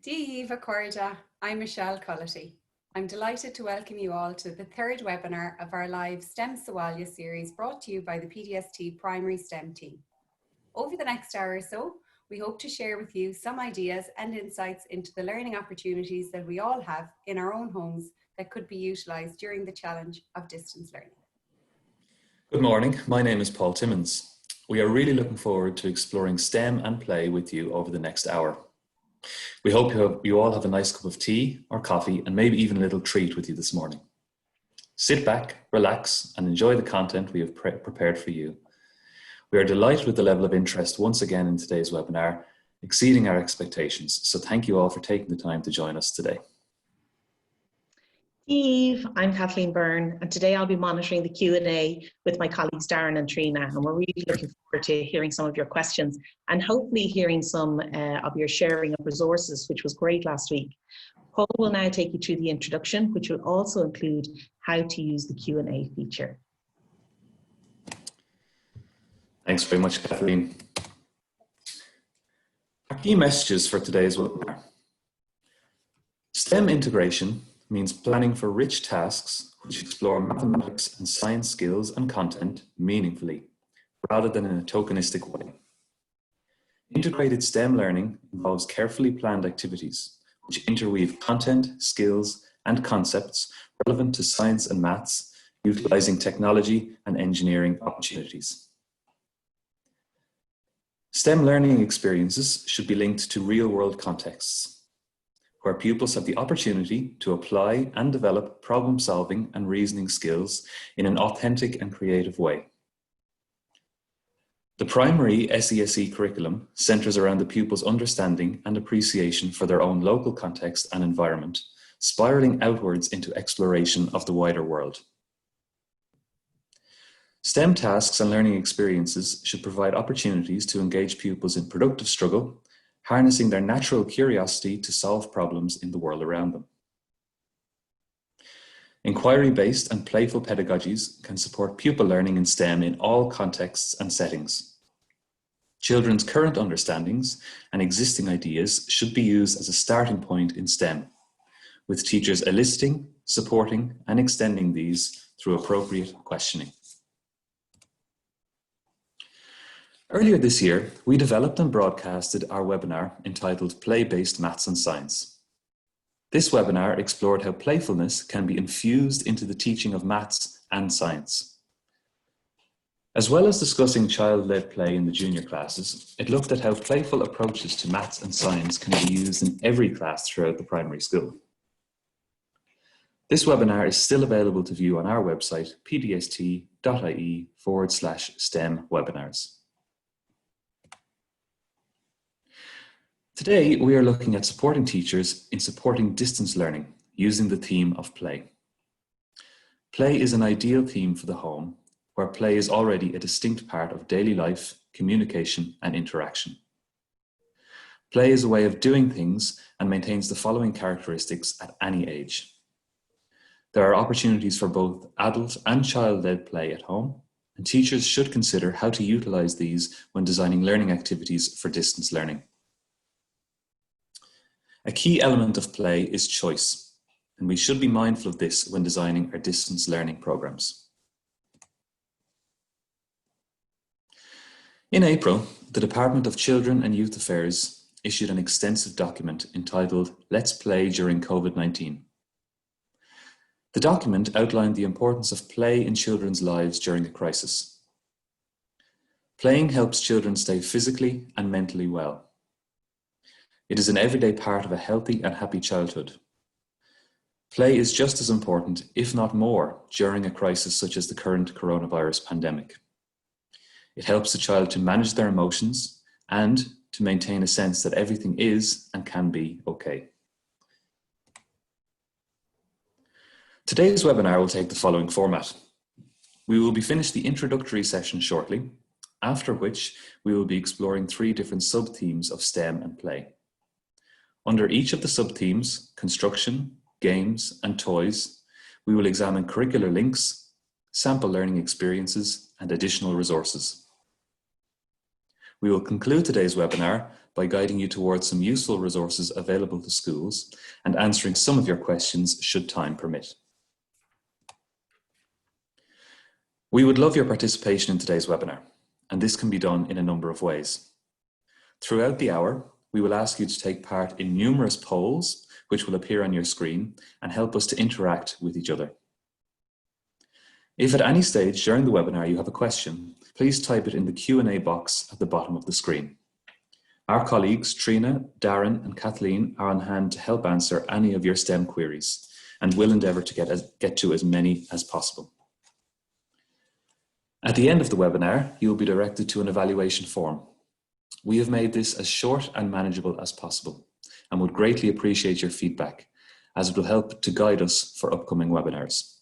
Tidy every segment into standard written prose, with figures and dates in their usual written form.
Díomh Corda, I'm Michelle Cullity. I'm delighted to welcome you all to the third webinar of our live STEM Sawalia series brought to you by the PDST Primary STEM team. Over the next hour or so, we hope to share with you some ideas and insights into the learning opportunities that we all have in our own homes that could be utilised during the challenge of distance learning. Good morning, my name is Paul Timmins. We are really looking forward to exploring STEM and play with you over the next hour. We hope you all have a nice cup of tea or coffee and maybe even a little treat with you this morning. Sit back, relax and enjoy the content we have prepared for you. We are delighted with the level of interest once again in today's webinar, exceeding our expectations. So thank you all for taking the time to join us today. Eve, I'm Kathleen Byrne, and today I'll be monitoring the Q&A with my colleagues Darren and Trina, and we're really looking forward to hearing some of your questions and hopefully hearing some of your sharing of resources, which was great last week. Paul will now take you through the introduction, which will also include how to use the Q&A feature. Thanks very much, Kathleen. Our key messages for today's webinar. STEM integration means planning for rich tasks which explore mathematics and science skills and content meaningfully, rather than in a tokenistic way. Integrated STEM learning involves carefully planned activities which interweave content, skills, and concepts relevant to science and maths, utilizing technology and engineering opportunities. STEM learning experiences should be linked to real-world contexts, where pupils have the opportunity to apply and develop problem-solving and reasoning skills in an authentic and creative way. The primary SESE curriculum centres around the pupils' understanding and appreciation for their own local context and environment, spiralling outwards into exploration of the wider world. STEM tasks and learning experiences should provide opportunities to engage pupils in productive struggle, harnessing their natural curiosity to solve problems in the world around them. Inquiry-based and playful pedagogies can support pupil learning in STEM in all contexts and settings. Children's current understandings and existing ideas should be used as a starting point in STEM, with teachers eliciting, supporting, and extending these through appropriate questioning. Earlier this year, we developed and broadcasted our webinar entitled Play-Based Maths and Science. This webinar explored how playfulness can be infused into the teaching of maths and science. As well as discussing child-led play in the junior classes, it looked at how playful approaches to maths and science can be used in every class throughout the primary school. This webinar is still available to view on our website, pdst.ie/STEM webinars. Today, we are looking at supporting teachers in supporting distance learning using the theme of play. Play is an ideal theme for the home, where play is already a distinct part of daily life, communication, and interaction. Play is a way of doing things and maintains the following characteristics at any age. There are opportunities for both adult and child-led play at home, and teachers should consider how to utilize these when designing learning activities for distance learning. A key element of play is choice, and we should be mindful of this when designing our distance learning programs. In April, the Department of Children and Youth Affairs issued an extensive document entitled Let's Play During COVID-19. The document outlined the importance of play in children's lives during the crisis. Playing helps children stay physically and mentally well. It is an everyday part of a healthy and happy childhood. Play is just as important, if not more, during a crisis such as the current coronavirus pandemic. It helps the child to manage their emotions and to maintain a sense that everything is and can be okay. Today's webinar will take the following format. We will be finished the introductory session shortly, after which we will be exploring 3 different sub-themes of STEM and play. Under each of the sub-themes, construction, games, and toys, we will examine curricular links, sample learning experiences, and additional resources. We will conclude today's webinar by guiding you towards some useful resources available to schools and answering some of your questions should time permit. We would love your participation in today's webinar, and this can be done in a number of ways. Throughout the hour, we will ask you to take part in numerous polls, which will appear on your screen and help us to interact with each other. If at any stage during the webinar you have a question, please type it in the Q&A box at the bottom of the screen. Our colleagues, Trina, Darren, and Kathleen are on hand to help answer any of your STEM queries and will endeavour to get to as many as possible. At the end of the webinar, you will be directed to an evaluation form. We have made this as short and manageable as possible and would greatly appreciate your feedback, as it will help to guide us for upcoming webinars.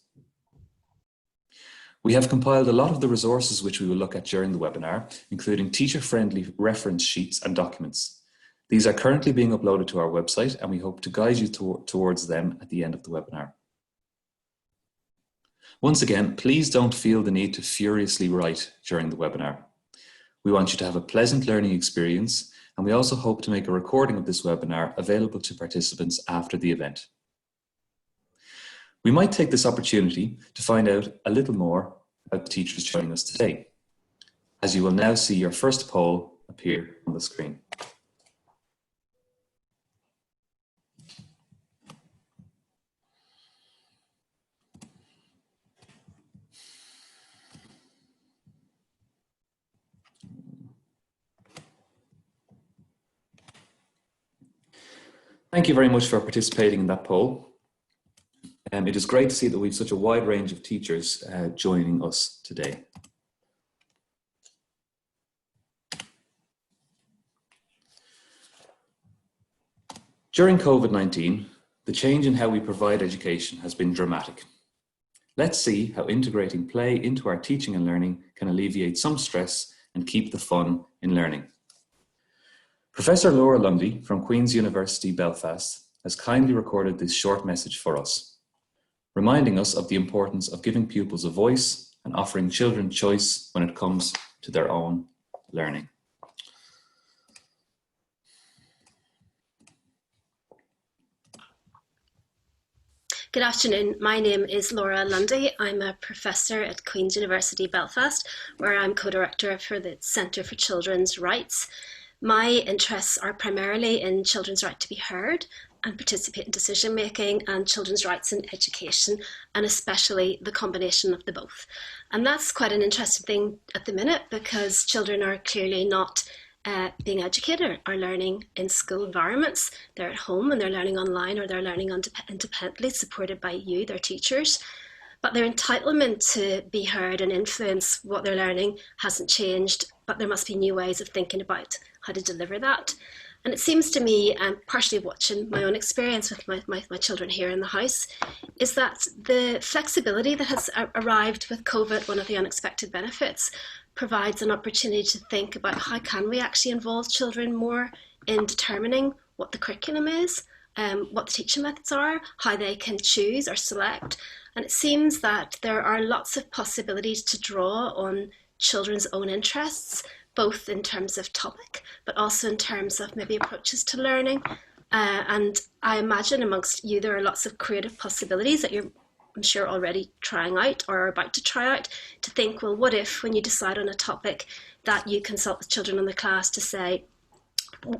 We have compiled a lot of the resources which we will look at during the webinar, including teacher-friendly reference sheets and documents. These are currently being uploaded to our website, and we hope to guide you towards them at the end of the webinar. Once again, please don't feel the need to furiously write during the webinar. We want you to have a pleasant learning experience, and we also hope to make a recording of this webinar available to participants after the event. We might take this opportunity to find out a little more about the teachers joining us today, as you will now see your first poll appear on the screen. Thank you very much for participating in that poll. It is great to see that we have such a wide range of teachers joining us today. During COVID-19, the change in how we provide education has been dramatic. Let's see how integrating play into our teaching and learning can alleviate some stress and keep the fun in learning. Professor Laura Lundy from Queen's University Belfast has kindly recorded this short message for us, reminding us of the importance of giving pupils a voice and offering children choice when it comes to their own learning. Good afternoon. My name is Laura Lundy. I'm a professor at Queen's University Belfast, where I'm co-director for the Centre for Children's Rights. My interests are primarily in children's right to be heard and participate in decision making and children's rights in education, and especially the combination of the both. And that's quite an interesting thing at the minute, because children are clearly not being educated or learning in school environments. They're at home and they're learning online, or they're learning independently, supported by you, their teachers. But their entitlement to be heard and influence what they're learning hasn't changed, but there must be new ways of thinking about how to deliver that. And it seems to me, and partially watching my own experience with my children here in the house, is that the flexibility that has arrived with COVID, one of the unexpected benefits, provides an opportunity to think about how can we actually involve children more in determining what the curriculum is, what the teaching methods are, how they can choose or select. And it seems that there are lots of possibilities to draw on children's own interests, both in terms of topic, but also in terms of maybe approaches to learning. And I imagine amongst you, there are lots of creative possibilities that you're, I'm sure, already trying out or are about to try out, to think, well, what if when you decide on a topic that you consult with children in the class to say,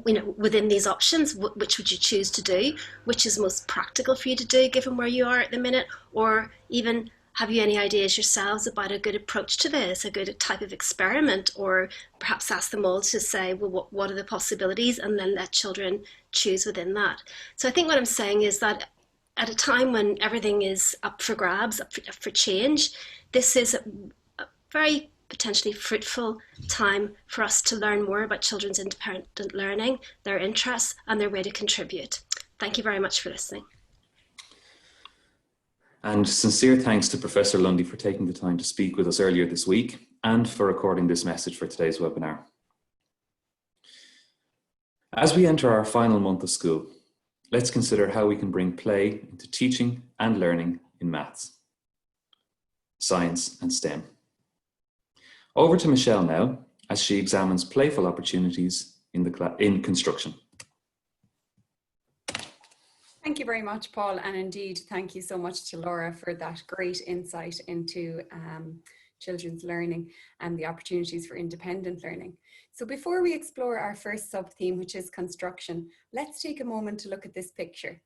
you know, within these options, which would you choose to do? Which is most practical for you to do given where you are at the minute? Or even, have you any ideas yourselves about a good approach to this, a good type of experiment? Or perhaps ask them all to say, well, what are the possibilities? And then let children choose within that. So I think what I'm saying is that At a time when everything is up for grabs, up for change, this is a very potentially fruitful time for us to learn more about children's independent learning, their interests, and their way to contribute. Thank you very much for listening. And sincere thanks to Professor Lundy for taking the time to speak with us earlier this week and for recording this message for today's webinar. As we enter our final month of school, let's consider how we can bring play into teaching and learning in maths, science and STEM. Over to Michelle now, as she examines playful opportunities in construction. Thank you very much, Paul, and indeed thank you so much to Laura for that great insight into children's learning and the opportunities for independent learning. So before we explore our first sub-theme, which is construction, let's take a moment to look at this picture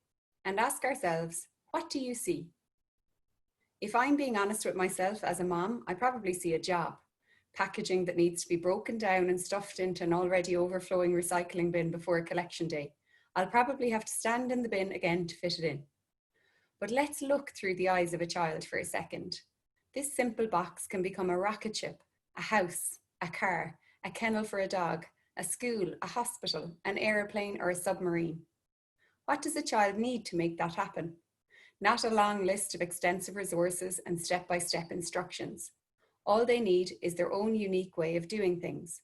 and ask ourselves, what do you see? If I'm being honest with myself as a mom, I probably see a job, packaging that needs to be broken down and stuffed into an already overflowing recycling bin before collection day. I'll probably have to stand in the bin again to fit it in. But let's look through the eyes of a child for a second. This simple box can become a rocket ship, a house, a car, a kennel for a dog, a school, a hospital, an aeroplane, or a submarine. What does a child need to make that happen? Not a long list of extensive resources and step-by-step instructions. All they need is their own unique way of doing things.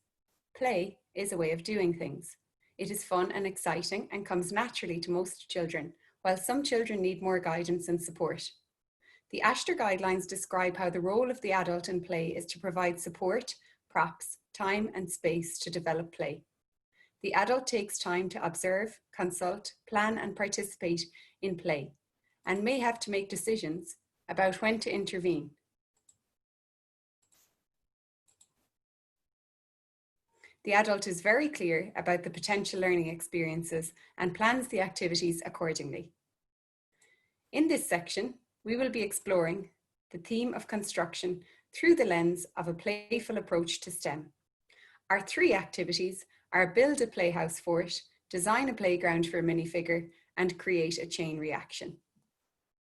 Play is a way of doing things. It is fun and exciting and comes naturally to most children, while some children need more guidance and support. The Ashter guidelines describe how the role of the adult in play is to provide support, props, time and space to develop play. The adult takes time to observe, consult, plan and participate in play, and may have to make decisions about when to intervene. The adult is very clear about the potential learning experiences and plans the activities accordingly. In this section, we will be exploring the theme of construction through the lens of a playful approach to STEM. Our three activities are build a playhouse fort, design a playground for a minifigure, and create a chain reaction.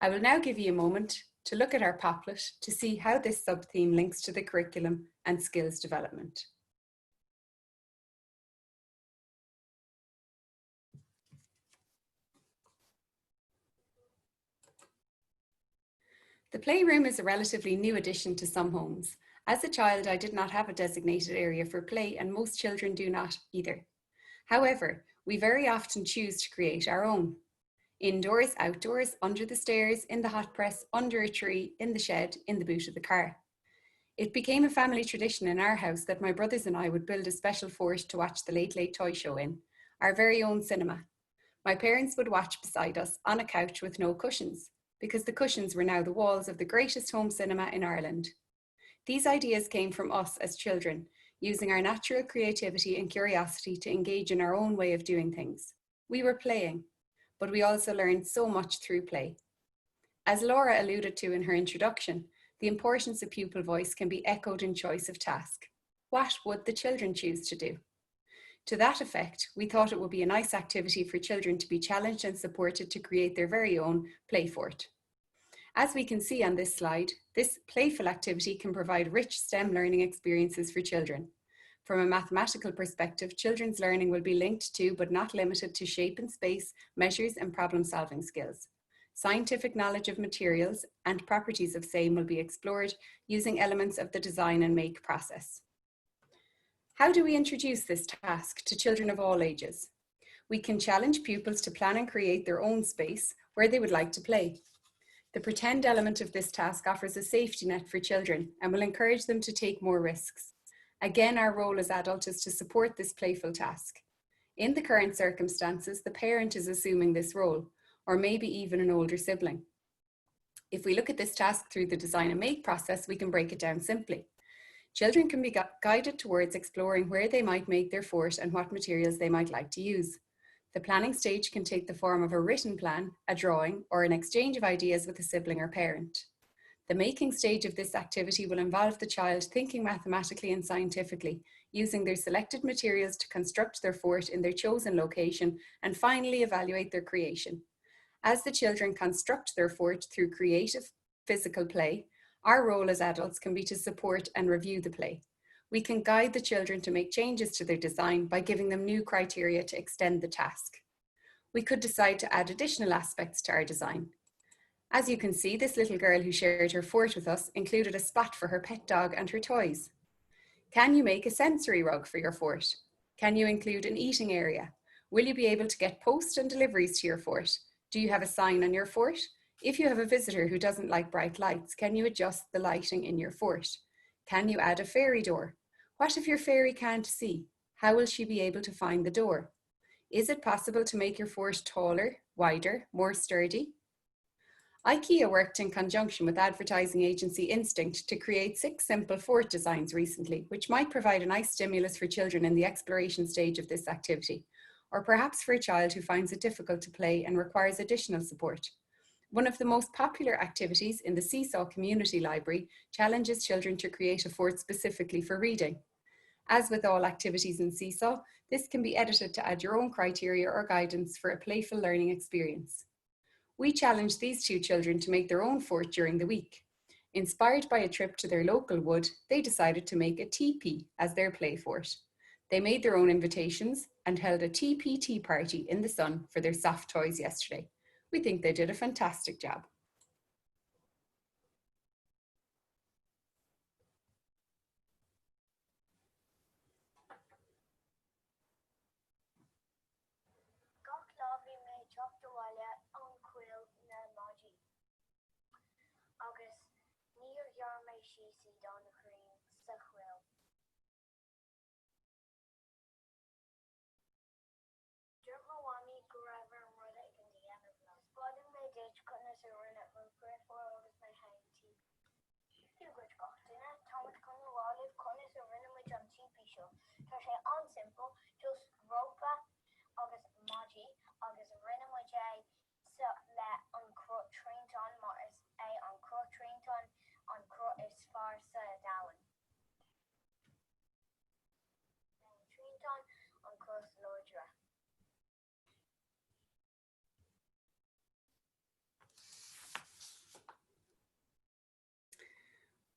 I will now give you a moment to look at our Poplet to see how this sub-theme links to the curriculum and skills development. The playroom is a relatively new addition to some homes. As a child, I did not have a designated area for play, and most children do not either. However, we very often choose to create our own. Indoors, outdoors, under the stairs, in the hot press, under a tree, in the shed, in the boot of the car. It became a family tradition in our house that my brothers and I would build a special fort to watch the Late Late Toy Show in, our very own cinema. My parents would watch beside us on a couch with no cushions, because the cushions were now the walls of the greatest home cinema in Ireland. These ideas came from us as children, using our natural creativity and curiosity to engage in our own way of doing things. We were playing, but we also learned so much through play. As Laura alluded to in her introduction, the importance of pupil voice can be echoed in choice of task. What would the children choose to do? To that effect, we thought it would be a nice activity for children to be challenged and supported to create their very own play fort. As we can see on this slide, this playful activity can provide rich STEM learning experiences for children. From a mathematical perspective, children's learning will be linked to, but not limited to, shape and space, measures and problem-solving skills. Scientific knowledge of materials and properties of same will be explored using elements of the design and make process. How do we introduce this task to children of all ages? We can challenge pupils to plan and create their own space where they would like to play. The pretend element of this task offers a safety net for children and will encourage them to take more risks. Again, our role as adults is to support this playful task. In the current circumstances, the parent is assuming this role, or maybe even an older sibling. If we look at this task through the design and make process, we can break it down simply. Children can be guided towards exploring where they might make their fort and what materials they might like to use. The planning stage can take the form of a written plan, a drawing, or an exchange of ideas with a sibling or parent. The making stage of this activity will involve the child thinking mathematically and scientifically, using their selected materials to construct their fort in their chosen location and finally evaluate their creation. As the children construct their fort through creative physical play, our role as adults can be to support and review the play. We can guide the children to make changes to their design by giving them new criteria to extend the task. We could decide to add additional aspects to our design. As you can see, this little girl who shared her fort with us included a spot for her pet dog and her toys. Can you make a sensory rug for your fort? Can you include an eating area? Will you be able to get post and deliveries to your fort? Do you have a sign on your fort? If you have a visitor who doesn't like bright lights, can you adjust the lighting in your fort? Can you add a fairy door? What if your fairy can't see? How will she be able to find the door? Is it possible to make your fort taller, wider, more sturdy? IKEA worked in conjunction with advertising agency Instinct to create 6 simple fort designs recently, which might provide a nice stimulus for children in the exploration stage of this activity, or perhaps for a child who finds it difficult to play and requires additional support. One of the most popular activities in the Seesaw Community Library challenges children to create a fort specifically for reading. As with all activities in Seesaw, this can be edited to add your own criteria or guidance for a playful learning experience. We challenged these 2 children to make their own fort during the week. Inspired by a trip to their local wood, they decided to make a teepee as their play fort. They made their own invitations and held a teepee tea party in the sun for their soft toys yesterday. We think they did a fantastic job.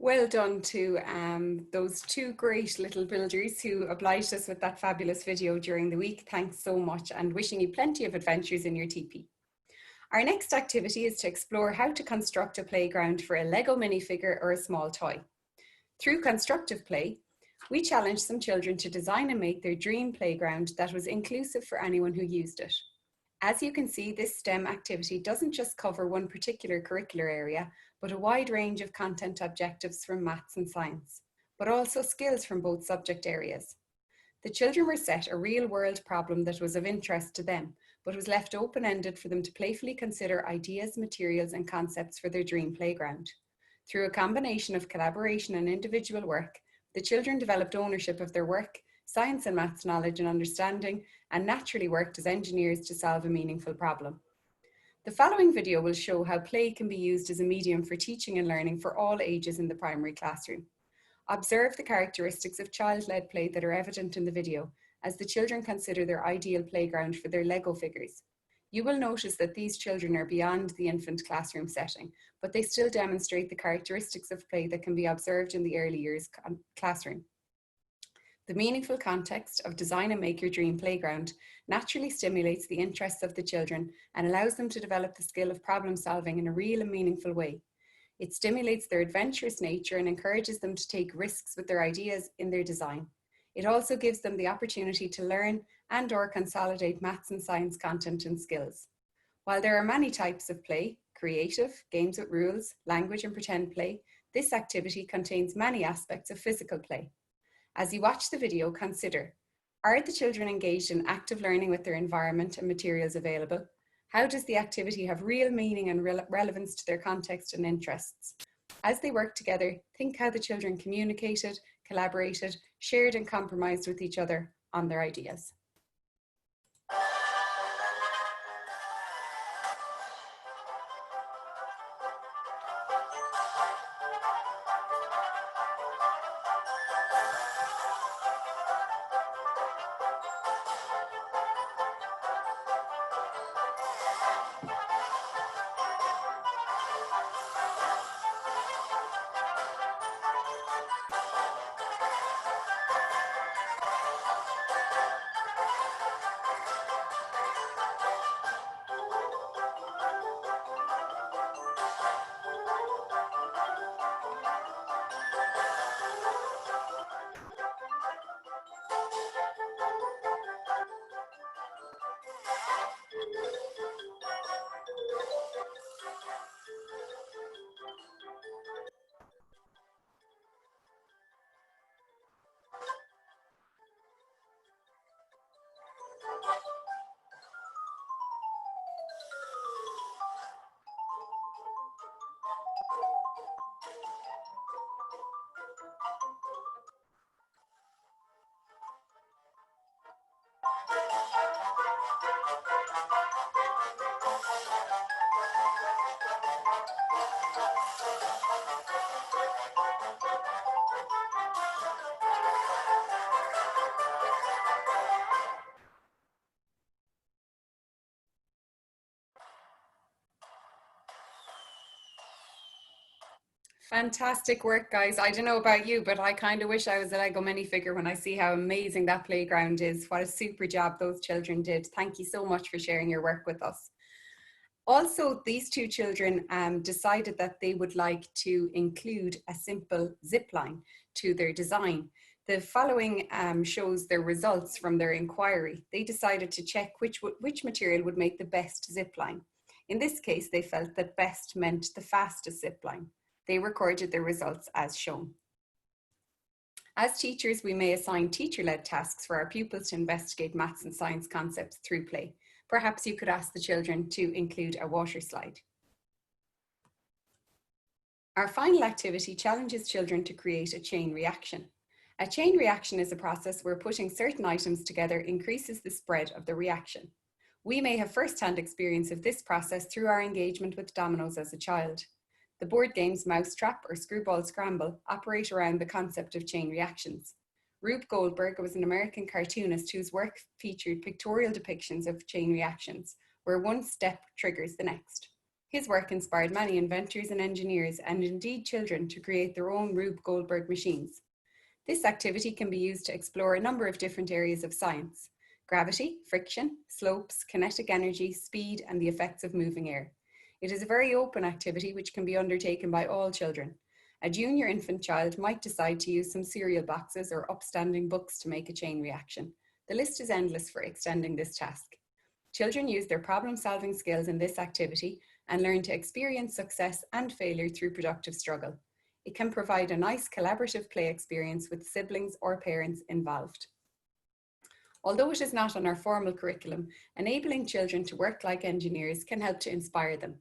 Well done to those 2 great little builders who obliged us with that fabulous video during the week. Thanks so much, and wishing you plenty of adventures in your teepee. Our next activity is to explore how to construct a playground for a Lego minifigure or a small toy. Through constructive play, we challenged some children to design and make their dream playground that was inclusive for anyone who used it. As you can see, this STEM activity doesn't just cover one particular curricular area, but a wide range of content objectives from maths and science, but also skills from both subject areas. The children were set a real-world problem that was of interest to them, but was left open-ended for them to playfully consider ideas, materials, and concepts for their dream playground. Through a combination of collaboration and individual work, the children developed ownership of their work, science and maths knowledge and understanding, and naturally worked as engineers to solve a meaningful problem. The following video will show how play can be used as a medium for teaching and learning for all ages in the primary classroom. Observe the characteristics of child-led play that are evident in the video as the children consider their ideal playground for their Lego figures. You will notice that these children are beyond the infant classroom setting, but they still demonstrate the characteristics of play that can be observed in the early years classroom. The meaningful context of design and make your dream playground naturally stimulates the interests of the children and allows them to develop the skill of problem solving in a real and meaningful way. It stimulates their adventurous nature and encourages them to take risks with their ideas in their design. It also gives them the opportunity to learn and/or consolidate maths and science content and skills. While there are many types of play, creative, games with rules, language and pretend play, this activity contains many aspects of physical play. As you watch the video, consider, are the children engaged in active learning with their environment and materials available? How does the activity have real meaning and relevance to their context and interests? As they work together, think how the children communicated, collaborated, shared and compromised with each other on their ideas. Fantastic work, guys. I don't know about you, but I kind of wish I was a Lego minifigure when I see how amazing that playground is. What a super job those children did. Thank you so much for sharing your work with us. Also, these two children decided that they would like to include a simple zip line to their design. The following shows their results from their inquiry. They decided to check which material would make the best zip line. In this case, they felt that best meant the fastest zip line. They recorded their results as shown. As teachers, we may assign teacher-led tasks for our pupils to investigate maths and science concepts through play. Perhaps you could ask the children to include a water slide. Our final activity challenges children to create a chain reaction. A chain reaction is a process where putting certain items together increases the spread of the reaction. We may have first-hand experience of this process through our engagement with dominoes as a child. The board games Mousetrap or Screwball Scramble operate around the concept of chain reactions. Rube Goldberg was an American cartoonist whose work featured pictorial depictions of chain reactions, where one step triggers the next. His work inspired many inventors and engineers, and indeed children, to create their own Rube Goldberg machines. This activity can be used to explore a number of different areas of science: gravity, friction, slopes, kinetic energy, speed, and the effects of moving air. It is a very open activity which can be undertaken by all children. A junior infant child might decide to use some cereal boxes or upstanding books to make a chain reaction. The list is endless for extending this task. Children use their problem-solving skills in this activity and learn to experience success and failure through productive struggle. It can provide a nice collaborative play experience with siblings or parents involved. Although it is not on our formal curriculum, enabling children to work like engineers can help to inspire them.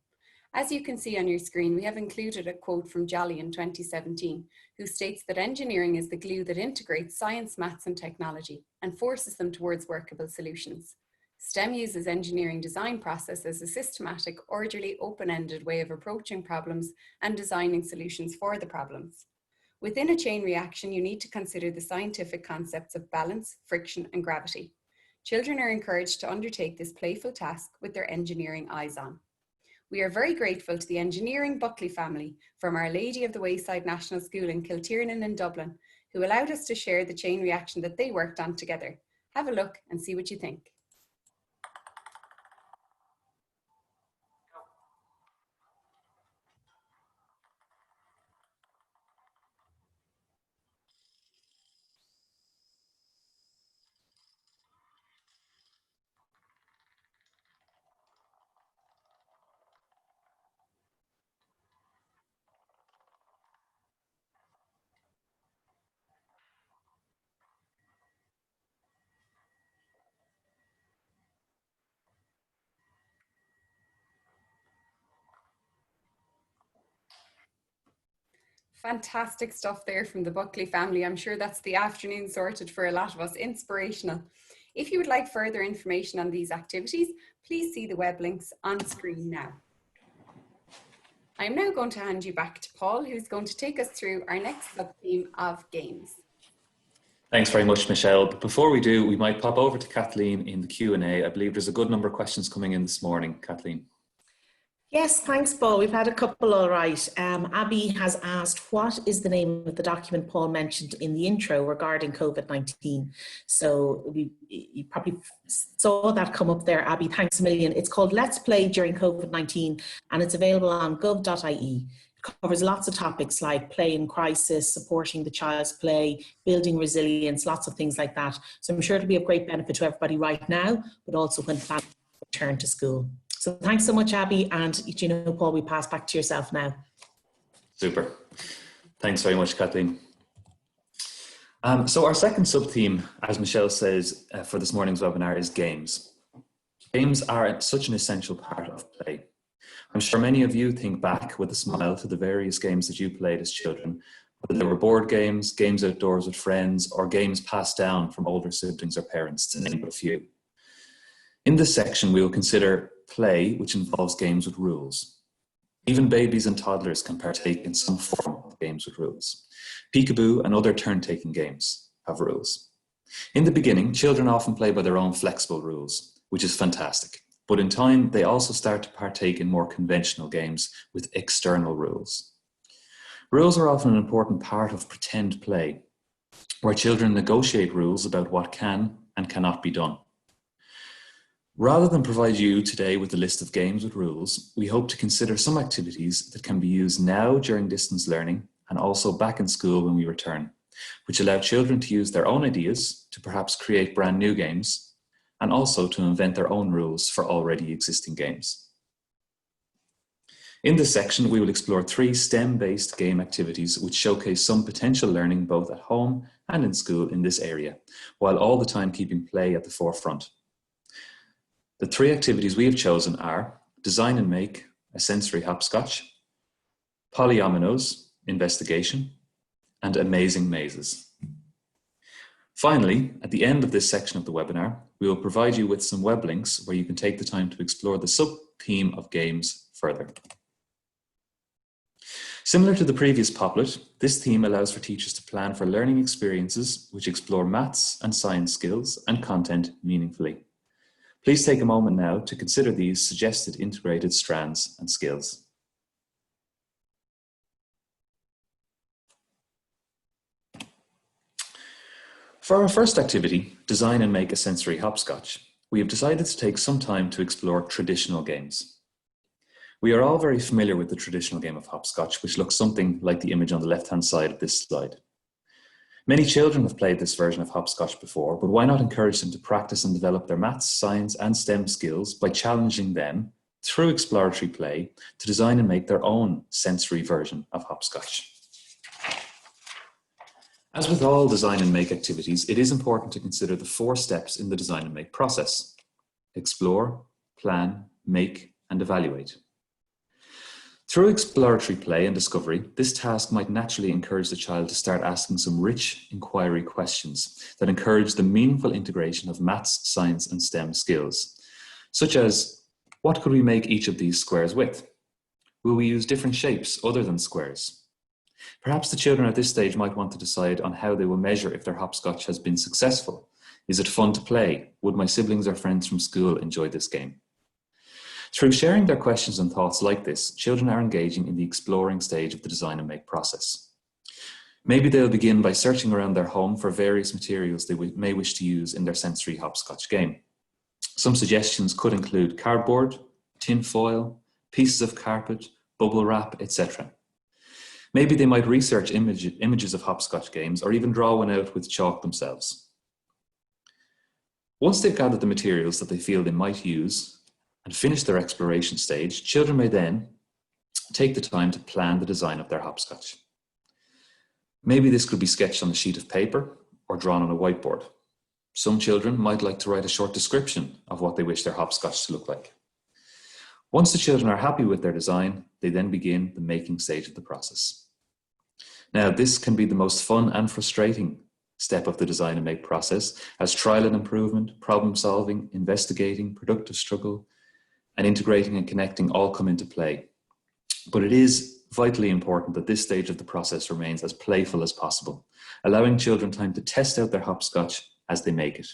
As you can see on your screen, we have included a quote from Jolly in 2017, who states that engineering is the glue that integrates science, maths, and technology and forces them towards workable solutions. STEM uses engineering design process as a systematic, orderly, open-ended way of approaching problems and designing solutions for the problems. Within a chain reaction, you need to consider the scientific concepts of balance, friction, and gravity. Children are encouraged to undertake this playful task with their engineering eyes on. We are very grateful to the Engineering Buckley family from Our Lady of the Wayside National School in Kiltiernan in Dublin, who allowed us to share the chain reaction that they worked on together. Have a look and see what you think. Fantastic stuff there from the Buckley family. I'm sure that's the afternoon sorted for a lot of us. Inspirational. If you would like further information on these activities, please see the web links on screen now. I'm now going to hand you back to Paul, who's going to take us through our next sub-theme of games. Thanks very much, Michelle. But before we do, we might pop over to Kathleen in the Q&A. I believe there's a good number of questions coming in this morning. Kathleen. Yes, thanks, Paul. We've had a couple all right. Abby has asked, what is the name of the document Paul mentioned in the intro regarding COVID-19? So you probably saw that come up there, Abby. Thanks a million. It's called Let's Play During COVID-19, and it's available on gov.ie. It covers lots of topics like play in crisis, supporting the child's play, building resilience, lots of things like that. So I'm sure it'll be of great benefit to everybody right now, but also when plans return to school. So thanks so much, Abby. And you know, Paul, we pass back to yourself now. Super. Thanks very much, Kathleen. So our second sub-theme, as Michelle says, for this morning's webinar is games. Games are such an essential part of play. I'm sure many of you think back with a smile to the various games that you played as children, whether they were board games, games outdoors with friends, or games passed down from older siblings or parents, to name but a few. In this section, we will consider play, which involves games with rules. Even babies and toddlers can partake in some form of games with rules. Peekaboo and other turn-taking games have rules. In the beginning, children often play by their own flexible rules, which is fantastic. But in time, they also start to partake in more conventional games with external rules. Rules are often an important part of pretend play, where children negotiate rules about what can and cannot be done. Rather than provide you today with a list of games with rules, we hope to consider some activities that can be used now during distance learning and also back in school when we return, which allow children to use their own ideas to perhaps create brand new games and also to invent their own rules for already existing games. In this section, we will explore 3 STEM-based game activities which showcase some potential learning both at home and in school in this area, while all the time keeping play at the forefront. The 3 activities we have chosen are Design and Make, a sensory hopscotch, Polyominoes, investigation, and Amazing Mazes. Finally, at the end of this section of the webinar, we will provide you with some web links where you can take the time to explore the sub-theme of games further. Similar to the previous Poplet, this theme allows for teachers to plan for learning experiences which explore maths and science skills and content meaningfully. Please take a moment now to consider these suggested integrated strands and skills. For our first activity, Design and Make a sensory hopscotch, we have decided to take some time to explore traditional games. We are all very familiar with the traditional game of hopscotch, which looks something like the image on the left-hand side of this slide. Many children have played this version of hopscotch before, but why not encourage them to practice and develop their maths, science, and STEM skills by challenging them through exploratory play to design and make their own sensory version of hopscotch. As with all design and make activities, it is important to consider the 4 steps in the design and make process: explore, plan, make, and evaluate. Through exploratory play and discovery, this task might naturally encourage the child to start asking some rich inquiry questions that encourage the meaningful integration of maths, science, and STEM skills, such as, what could we make each of these squares with? Will we use different shapes other than squares? Perhaps the children at this stage might want to decide on how they will measure if their hopscotch has been successful. Is it fun to play? Would my siblings or friends from school enjoy this game? Through sharing their questions and thoughts like this, children are engaging in the exploring stage of the design and make process. Maybe they'll begin by searching around their home for various materials they may wish to use in their sensory hopscotch game. Some suggestions could include cardboard, tin foil, pieces of carpet, bubble wrap, etc. Maybe they might research images of hopscotch games or even draw one out with chalk themselves. Once they've gathered the materials that they feel they might use and finish their exploration stage, children may then take the time to plan the design of their hopscotch. Maybe this could be sketched on a sheet of paper or drawn on a whiteboard. Some children might like to write a short description of what they wish their hopscotch to look like. Once the children are happy with their design, they then begin the making stage of the process. Now, this can be the most fun and frustrating step of the design and make process, as trial and improvement, problem solving, investigating, productive struggle, and integrating and connecting all come into play. But it is vitally important that this stage of the process remains as playful as possible, allowing children time to test out their hopscotch as they make it.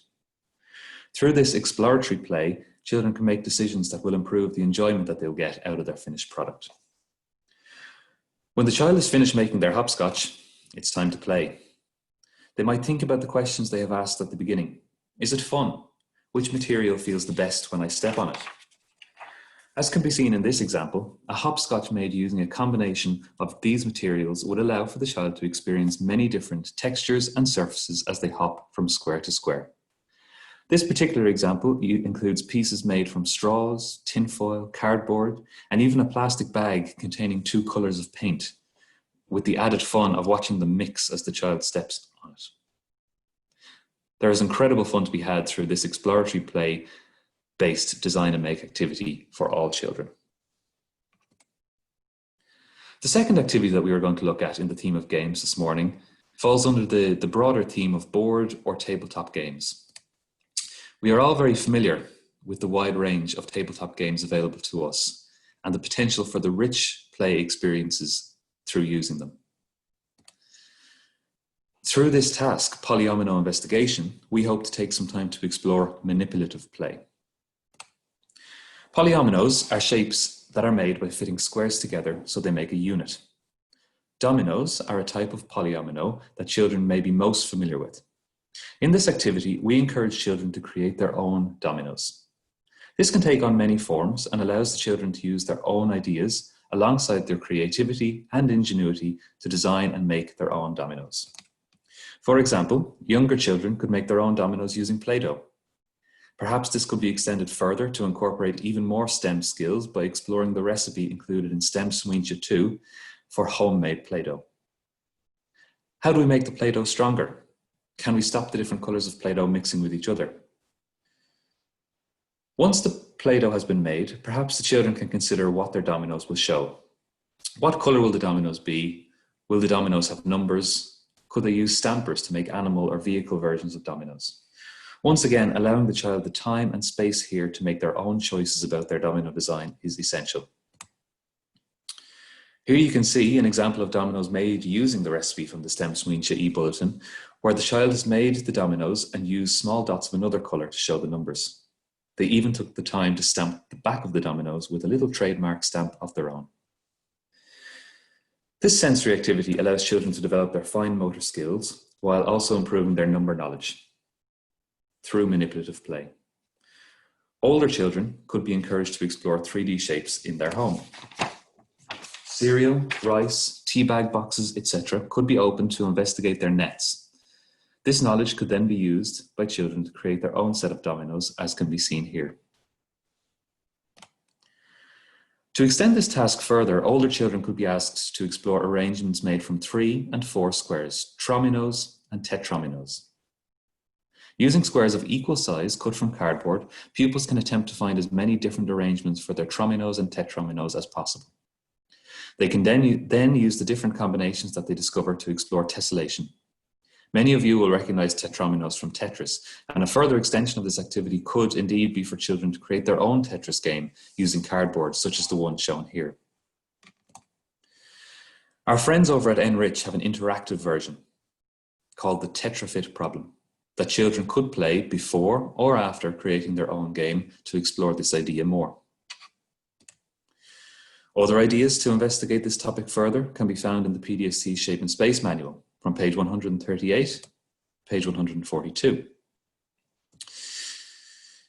Through this exploratory play, children can make decisions that will improve the enjoyment that they'll get out of their finished product. When the child is finished making their hopscotch, it's time to play. They might think about the questions they have asked at the beginning. Is it fun? Which material feels the best when I step on it? As can be seen in this example, a hopscotch made using a combination of these materials would allow for the child to experience many different textures and surfaces as they hop from square to square. This particular example includes pieces made from straws, tinfoil, cardboard, and even a plastic bag containing 2 colors of paint, with the added fun of watching them mix as the child steps on it. There is incredible fun to be had through this exploratory play-based design and make activity for all children. The second activity that we are going to look at in the theme of games this morning falls under the broader theme of board or tabletop games. We are all very familiar with the wide range of tabletop games available to us and the potential for the rich play experiences through using them. Through this task, polyomino investigation, we hope to take some time to explore manipulative play. Polyominoes are shapes that are made by fitting squares together so they make a unit. Dominoes are a type of polyomino that children may be most familiar with. In this activity, we encourage children to create their own dominoes. This can take on many forms and allows the children to use their own ideas alongside their creativity and ingenuity to design and make their own dominoes. For example, younger children could make their own dominoes using Play-Doh. Perhaps this could be extended further to incorporate even more STEM skills by exploring the recipe included in STEM Smaointe 2 for homemade Play-Doh. How do we make the Play-Doh stronger? Can we stop the different colours of Play-Doh mixing with each other? Once the Play-Doh has been made, perhaps the children can consider what their dominoes will show. What colour will the dominoes be? Will the dominoes have numbers? Could they use stampers to make animal or vehicle versions of dominoes? Once again, allowing the child the time and space here to make their own choices about their domino design is essential. Here you can see an example of dominoes made using the recipe from the STEM Smaointe e-bulletin, where the child has made the dominoes and used small dots of another colour to show the numbers. They even took the time to stamp the back of the dominoes with a little trademark stamp of their own. This sensory activity allows children to develop their fine motor skills while also improving their number knowledge through manipulative play. Older children could be encouraged to explore 3D shapes in their home. Cereal, rice, tea bag boxes, etc. could be opened to investigate their nets. This knowledge could then be used by children to create their own set of dominoes, as can be seen here. To extend this task further, older children could be asked to explore arrangements made from 3 and 4 squares, trominos and tetrominos. Using squares of equal size cut from cardboard, pupils can attempt to find as many different arrangements for their trominos and tetrominos as possible. They can then use the different combinations that they discover to explore tessellation. Many of you will recognize tetrominos from Tetris, and a further extension of this activity could indeed be for children to create their own Tetris game using cardboard, such as the one shown here. Our friends over at Enrich have an interactive version called the TetraFit problem that children could play before or after creating their own game to explore this idea more. Other ideas to investigate this topic further can be found in the PDST Shape and Space Manual from page 138, page 142.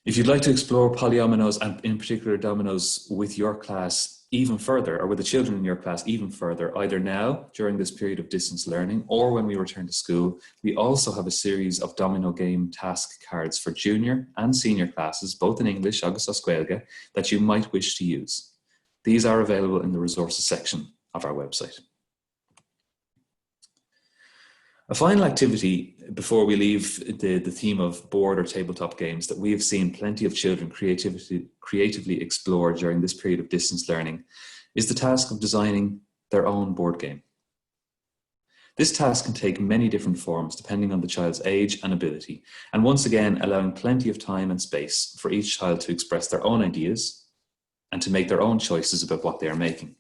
If you'd like to explore polyominoes and in particular dominoes with your class even further, or with the children in your class even further, either now during this period of distance learning or when we return to school, we also have a series of domino game task cards for junior and senior classes, both in English, agus as Gaeilge, that you might wish to use. These are available in the resources section of our website. A final activity before we leave the theme of board or tabletop games that we have seen plenty of children creatively explore during this period of distance learning is the task of designing their own board game. This task can take many different forms depending on the child's age and ability, and once again allowing plenty of time and space for each child to express their own ideas and to make their own choices about what they are making.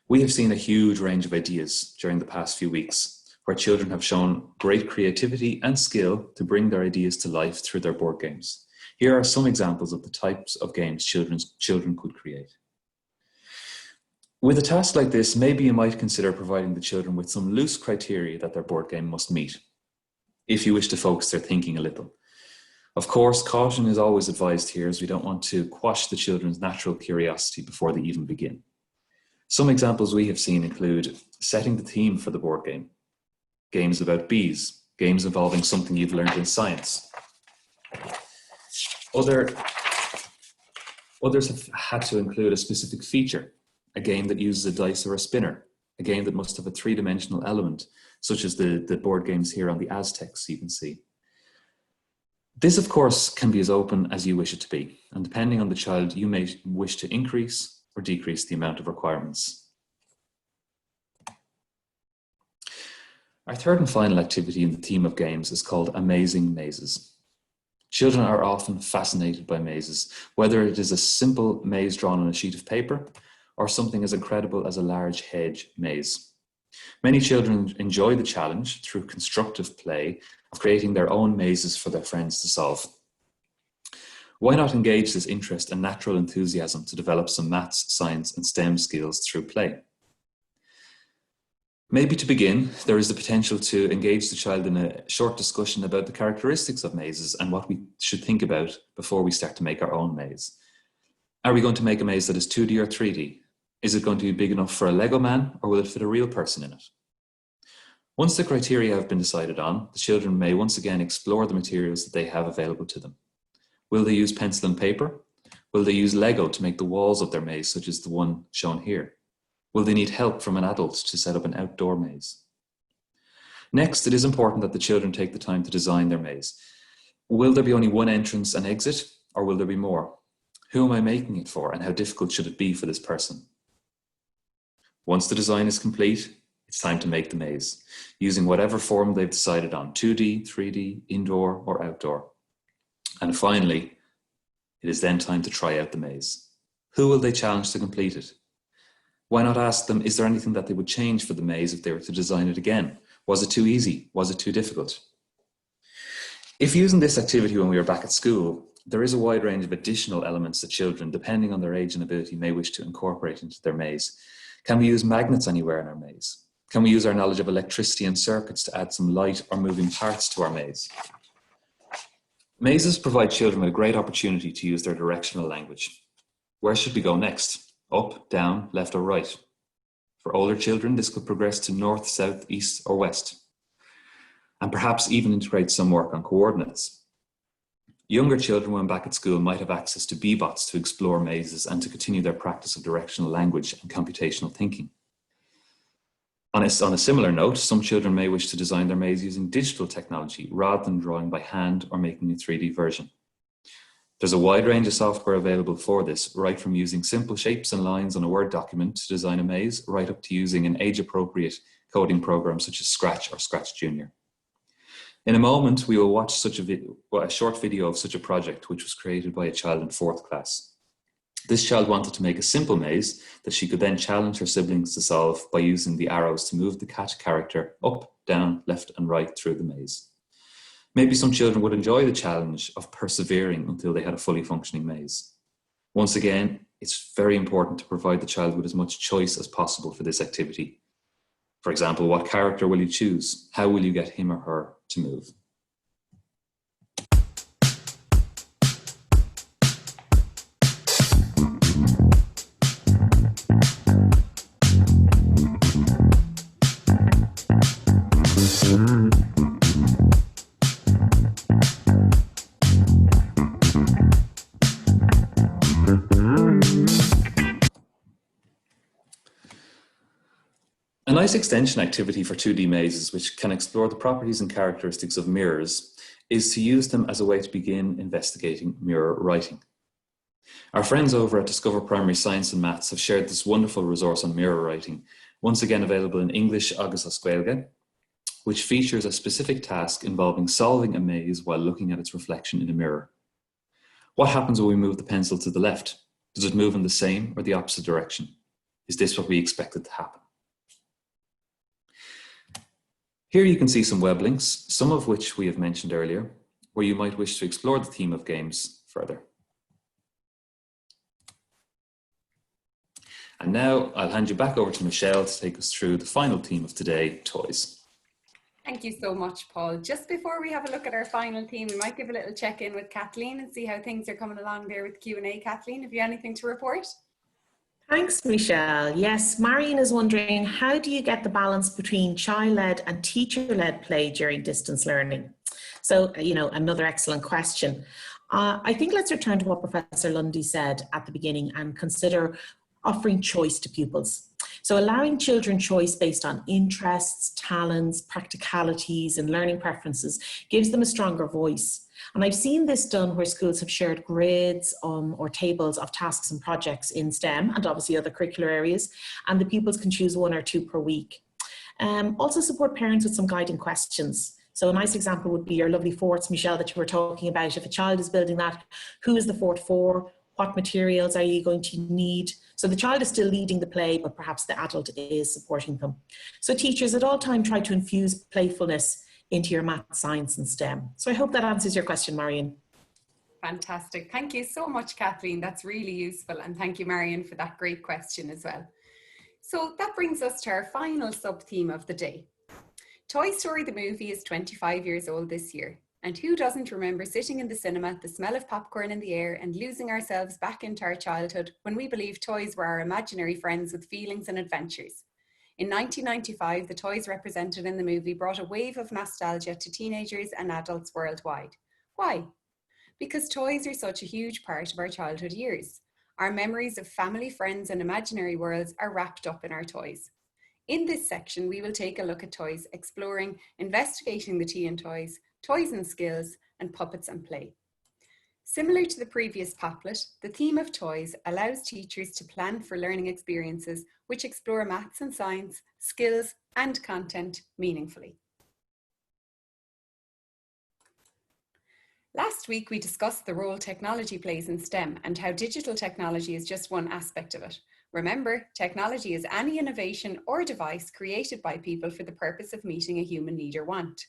We have seen a huge range of ideas during the past few weeks, where children have shown great creativity and skill to bring their ideas to life through their board games. Here are some examples of the types of games children could create. With a task like this, maybe you might consider providing the children with some loose criteria that their board game must meet, if you wish to focus their thinking a little. Of course, caution is always advised here, as we don't want to quash the children's natural curiosity before they even begin. Some examples we have seen include setting the theme for the board game, games about bees, games involving something you've learned in science. Others have had to include a specific feature, a game that uses a dice or a spinner, a game that must have a three-dimensional element, such as the board games here on the Aztecs you can see. This, of course, can be as open as you wish it to be, and depending on the child, you may wish to increase or decrease the amount of requirements. Our third and final activity in the theme of games is called Amazing Mazes. Children are often fascinated by mazes, whether it is a simple maze drawn on a sheet of paper or something as incredible as a large hedge maze. Many children enjoy the challenge through constructive play of creating their own mazes for their friends to solve. Why not engage this interest and natural enthusiasm to develop some maths, science, and STEM skills through play? Maybe to begin, there is the potential to engage the child in a short discussion about the characteristics of mazes and what we should think about before we start to make our own maze. Are we going to make a maze that is 2D or 3D? Is it going to be big enough for a Lego man, or will it fit a real person in it? Once the criteria have been decided on, the children may once again explore the materials that they have available to them. Will they use pencil and paper? Will they use Lego to make the walls of their maze, such as the one shown here? Will they need help from an adult to set up an outdoor maze? Next, it is important that the children take the time to design their maze. Will there be only one entrance and exit, or will there be more? Who am I making it for, and how difficult should it be for this person? Once the design is complete, it's time to make the maze, using whatever form they've decided on, 2D, 3D, indoor or outdoor. And finally, it is then time to try out the maze. Who will they challenge to complete it? Why not ask them, is there anything that they would change for the maze if they were to design it again? Was it too easy? Was it too difficult? If using this activity when we are back at school, there is a wide range of additional elements that children, depending on their age and ability, may wish to incorporate into their maze. Can we use magnets anywhere in our maze? Can we use our knowledge of electricity and circuits to add some light or moving parts to our maze? Mazes provide children with a great opportunity to use their directional language. Where should we go next? Up, down, left or right? For older children, this could progress to north, south, east or west, and perhaps even integrate some work on coordinates. Younger children, when back at school, might have access to B-bots to explore mazes and to continue their practice of directional language and computational thinking. On a similar note, some children may wish to design their maze using digital technology rather than drawing by hand or making a 3D version. There's a wide range of software available for this, right from using simple shapes and lines on a Word document to design a maze, right up to using an age-appropriate coding program such as Scratch or Scratch Junior. In a moment, we will watch a short video of such a project, which was created by a child in 4th class. This child wanted to make a simple maze that she could then challenge her siblings to solve by using the arrows to move the cat character up, down, left and right through the maze. Maybe some children would enjoy the challenge of persevering until they had a fully functioning maze. Once again, it's very important to provide the child with as much choice as possible for this activity. For example, what character will you choose? How will you get him or her to move? A nice extension activity for 2D mazes, which can explore the properties and characteristics of mirrors, is to use them as a way to begin investigating mirror writing. Our friends over at Discover Primary Science and Maths have shared this wonderful resource on mirror writing, once again available in English agus as Gaeilge, which features a specific task involving solving a maze while looking at its reflection in a mirror. What happens when we move the pencil to the left? Does it move in the same or the opposite direction? Is this what we expected to happen? Here you can see some web links, some of which we have mentioned earlier, where you might wish to explore the theme of games further. And now I'll hand you back over to Michelle to take us through the final theme of today, toys. Thank you so much, Paul. Just before we have a look at our final theme, we might give a little check-in with Kathleen and see how things are coming along there with Q&A. Kathleen, have you anything to report? Thanks, Michelle. Yes, Marion is wondering, how do you get the balance between child-led and teacher-led play during distance learning? So, another excellent question. I think let's return to what Professor Lundy said at the beginning and consider offering choice to pupils. So allowing children choice based on interests, talents, practicalities, and learning preferences gives them a stronger voice. And I've seen this done where schools have shared grids or tables of tasks and projects in STEM and obviously other curricular areas, and the pupils can choose 1 or 2 per week. Also support parents with some guiding questions. So a nice example would be your lovely forts, Michelle, that you were talking about. If a child is building that, who is the fort for? What materials are you going to need? So the child is still leading the play, but perhaps the adult is supporting them. So teachers at all times try to infuse playfulness into your math, science and STEM. So I hope that answers your question, Marion. Fantastic. Thank you so much, Kathleen. That's really useful. And thank you, Marion, for that great question as well. So that brings us to our final sub-theme of the day. Toy Story the movie is 25 years old this year. And who doesn't remember sitting in the cinema, the smell of popcorn in the air, and losing ourselves back into our childhood when we believed toys were our imaginary friends with feelings and adventures? In 1995, the toys represented in the movie brought a wave of nostalgia to teenagers and adults worldwide. Why? Because toys are such a huge part of our childhood years. Our memories of family, friends, and imaginary worlds are wrapped up in our toys. In this section, we will take a look at toys, exploring, investigating the tea in toys, toys and skills, and puppets and play. Similar to the previous Poplet, the theme of toys allows teachers to plan for learning experiences which explore maths and science, skills, and content meaningfully. Last week, we discussed the role technology plays in STEM and how digital technology is just one aspect of it. Remember, technology is any innovation or device created by people for the purpose of meeting a human need or want.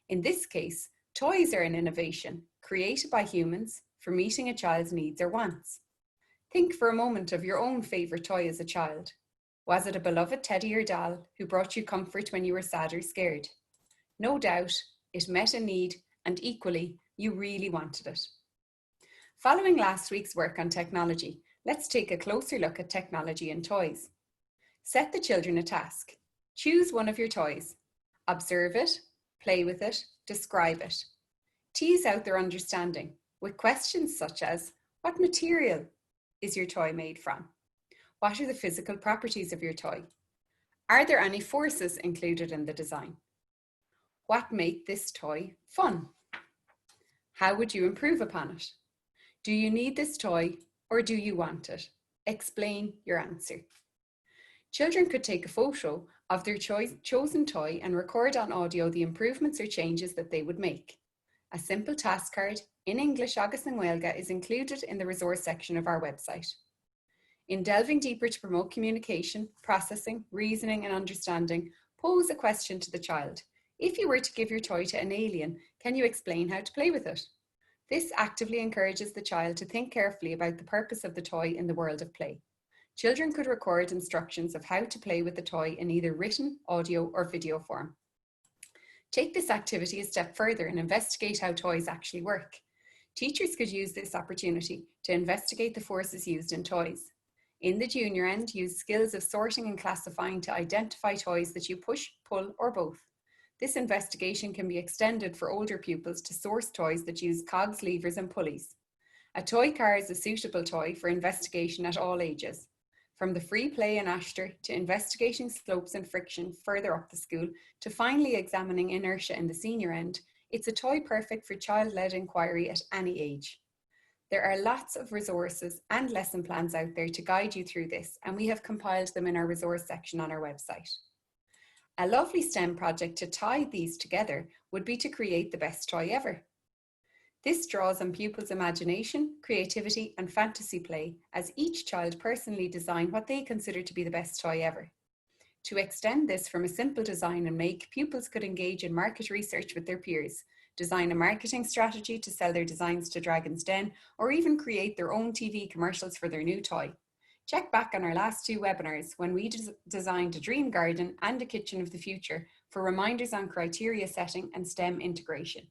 In this case, toys are an innovation created by humans for meeting a child's needs or wants. Think for a moment of your own favourite toy as a child. Was it a beloved teddy or doll who brought you comfort when you were sad or scared? No doubt, it met a need and equally, you really wanted it. Following last week's work on technology, let's take a closer look at technology and toys. Set the children a task. Choose one of your toys. Observe it, play with it, describe it. Tease out their understanding with questions such as, what material is your toy made from? What are the physical properties of your toy? Are there any forces included in the design? What make this toy fun? How would you improve upon it? Do you need this toy or do you want it? Explain your answer. Children could take a photo of their chosen toy and record on audio the improvements or changes that they would make. A simple task card in English agus na Gaeilge is included in the resource section of our website. In delving deeper to promote communication, processing, reasoning and understanding, pose a question to the child. If you were to give your toy to an alien, can you explain how to play with it? This actively encourages the child to think carefully about the purpose of the toy in the world of play. Children could record instructions of how to play with the toy in either written, audio, or video form. Take this activity a step further and investigate how toys actually work. Teachers could use this opportunity to investigate the forces used in toys. In the junior end, use skills of sorting and classifying to identify toys that you push, pull, or both. This investigation can be extended for older pupils to source toys that use cogs, levers, and pulleys. A toy car is a suitable toy for investigation at all ages. From the free play in Ashter to investigating slopes and friction further up the school to finally examining inertia in the senior end, it's a toy perfect for child-led inquiry at any age. There are lots of resources and lesson plans out there to guide you through this, and we have compiled them in our resource section on our website. A lovely STEM project to tie these together would be to create the best toy ever. This draws on pupils' imagination, creativity, and fantasy play as each child personally design what they consider to be the best toy ever. To extend this from a simple design and make, pupils could engage in market research with their peers, design a marketing strategy to sell their designs to Dragon's Den, or even create their own TV commercials for their new toy. Check back on our last two webinars when we designed a dream garden and a kitchen of the future for reminders on criteria setting and STEM integration.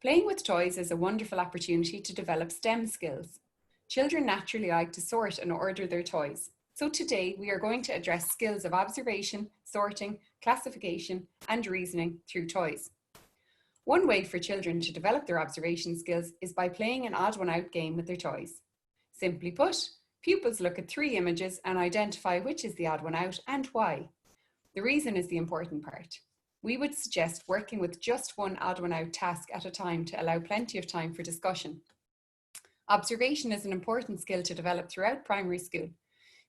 Playing with toys is a wonderful opportunity to develop STEM skills. Children naturally like to sort and order their toys. So today we are going to address skills of observation, sorting, classification, and reasoning through toys. One way for children to develop their observation skills is by playing an odd one out game with their toys. Simply put, pupils look at 3 images and identify which is the odd one out and why. The reason is the important part. We would suggest working with just one odd one out task at a time to allow plenty of time for discussion. Observation is an important skill to develop throughout primary school.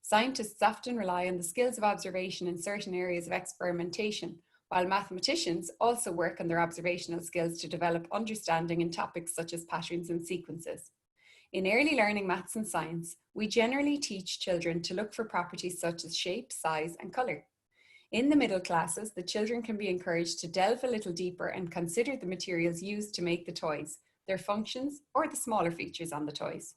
Scientists often rely on the skills of observation in certain areas of experimentation, while mathematicians also work on their observational skills to develop understanding in topics such as patterns and sequences. In early learning maths and science, we generally teach children to look for properties such as shape, size, and colour. In the middle classes, the children can be encouraged to delve a little deeper and consider the materials used to make the toys, their functions, or the smaller features on the toys.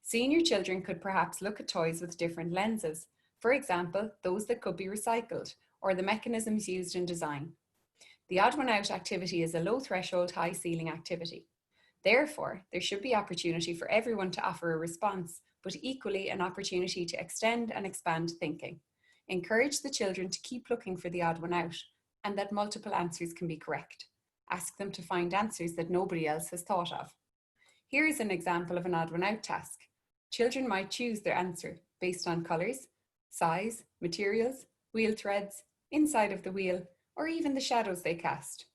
Senior children could perhaps look at toys with different lenses, For example, those that could be recycled or the mechanisms used in design. The odd one out activity is a low threshold, high ceiling activity. Therefore, there should be opportunity for everyone to offer a response, but equally an opportunity to extend and expand thinking. Encourage the children to keep looking for the odd one out and that multiple answers can be correct. Ask them to find answers that nobody else has thought of. Here is an example of an odd one out task. Children might choose their answer based on colours, size, materials, wheel threads, inside of the wheel, or even the shadows they cast.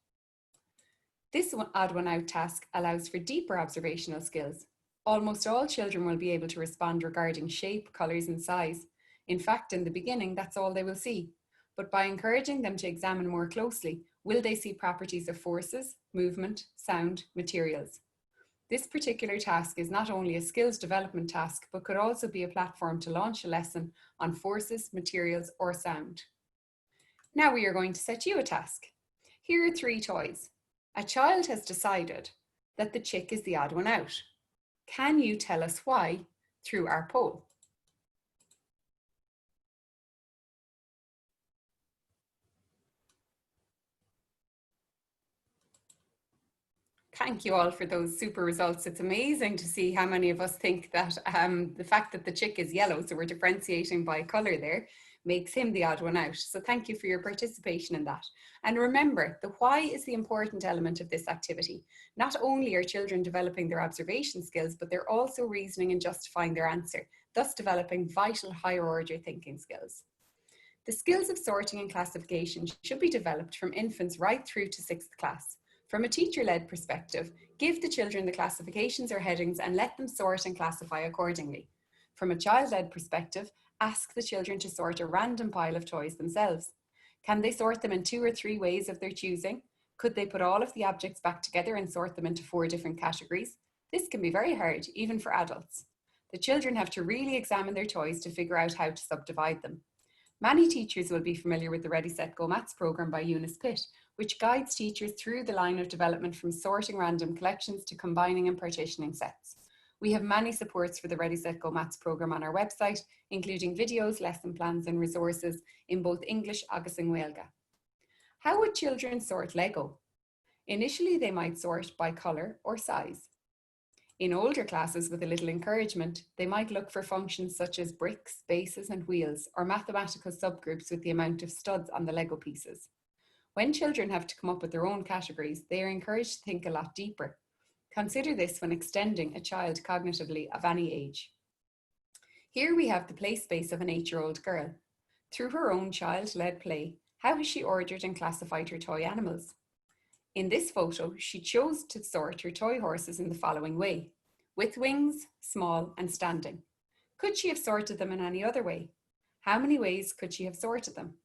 This odd one out task allows for deeper observational skills. Almost all children will be able to respond regarding shape, colours and size. In fact, in the beginning, that's all they will see. But by encouraging them to examine more closely, will they see properties of forces, movement, sound, materials? This particular task is not only a skills development task, but could also be a platform to launch a lesson on forces, materials, or sound. Now we are going to set you a task. Here are 3 toys. A child has decided that the chick is the odd one out. Can you tell us why through our poll? Thank you all for those super results. It's amazing to see how many of us think that the fact that the chick is yellow, so we're differentiating by colour there, makes him the odd one out. So thank you for your participation in that. And remember, the why is the important element of this activity. Not only are children developing their observation skills, but they're also reasoning and justifying their answer, thus developing vital higher order thinking skills. The skills of sorting and classification should be developed from infants right through to 6th class. From a teacher-led perspective, give the children the classifications or headings and let them sort and classify accordingly. From a child-led perspective, ask the children to sort a random pile of toys themselves. Can they sort them in 2 or 3 ways of their choosing? Could they put all of the objects back together and sort them into 4 different categories? This can be very hard, even for adults. The children have to really examine their toys to figure out how to subdivide them. Many teachers will be familiar with the Ready, Set, Go Maths programme by Eunice Pitt, which guides teachers through the line of development from sorting random collections to combining and partitioning sets. We have many supports for the Ready, Set, Go Maths programme on our website, including videos, lesson plans and resources in both English agus and Gaeilge. How would children sort Lego? Initially, they might sort by colour or size. In older classes, with a little encouragement, they might look for functions such as bricks, bases and wheels, or mathematical subgroups with the amount of studs on the Lego pieces. When children have to come up with their own categories, they are encouraged to think a lot deeper. Consider this when extending a child cognitively of any age. Here we have the play space of an 8-year-old girl. Through her own child-led play, how has she ordered and classified her toy animals? In this photo, she chose to sort her toy horses in the following way: with wings, small and standing. Could she have sorted them in any other way? How many ways could she have sorted them?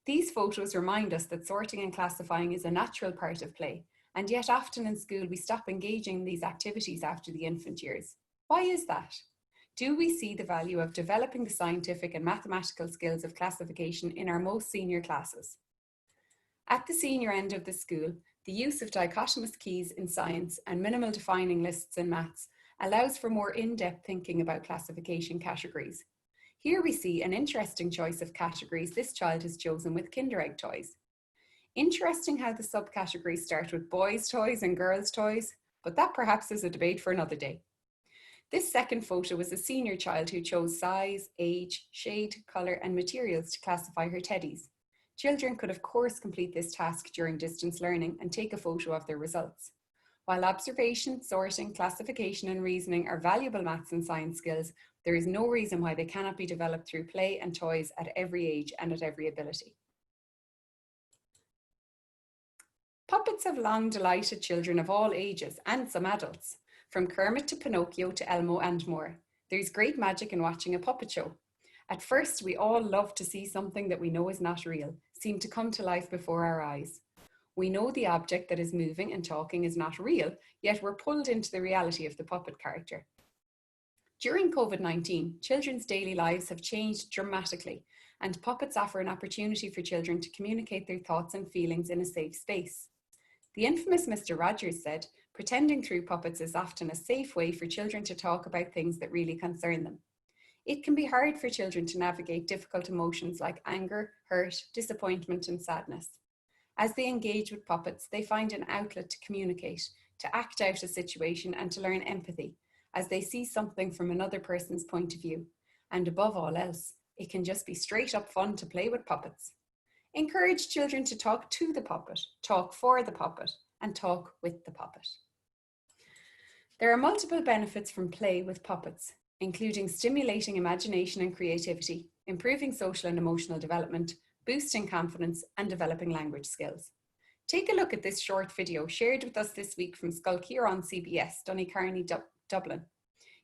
These photos remind us that sorting and classifying is a natural part of play, and yet often in school we stop engaging in these activities after the infant years. Why is that? Do we see the value of developing the scientific and mathematical skills of classification in our most senior classes? At the senior end of the school, the use of dichotomous keys in science and minimal defining lists in maths allows for more in-depth thinking about classification categories. Here we see an interesting choice of categories this child has chosen with Kinder Egg toys. Interesting how the subcategories start with boys' toys and girls' toys, but that perhaps is a debate for another day. This second photo was a senior child who chose size, age, shade, colour and materials to classify her teddies. Children could of course complete this task during distance learning and take a photo of their results. While observation, sorting, classification and reasoning are valuable maths and science skills, there is no reason why they cannot be developed through play and toys at every age and at every ability. Puppets have long delighted children of all ages and some adults. From Kermit to Pinocchio to Elmo and more. There's great magic in watching a puppet show. At first, we all love to see something that we know is not real, seem to come to life before our eyes. We know the object that is moving and talking is not real, yet we're pulled into the reality of the puppet character. During COVID-19, children's daily lives have changed dramatically, and puppets offer an opportunity for children to communicate their thoughts and feelings in a safe space. The infamous Mr. Rogers said, "Pretending through puppets is often a safe way for children to talk about things that really concern them." It can be hard for children to navigate difficult emotions like anger, hurt, disappointment, and sadness. As they engage with puppets, they find an outlet to communicate, to act out a situation, and to learn empathy as they see something from another person's point of view. And above all else, it can just be straight up fun to play with puppets. Encourage children to talk to the puppet, talk for the puppet, and talk with the puppet. There are multiple benefits from play with puppets, including stimulating imagination and creativity, improving social and emotional development, boosting confidence, and developing language skills. Take a look at this short video shared with us this week from Sculpture on CBS, Donecarney, Dublin.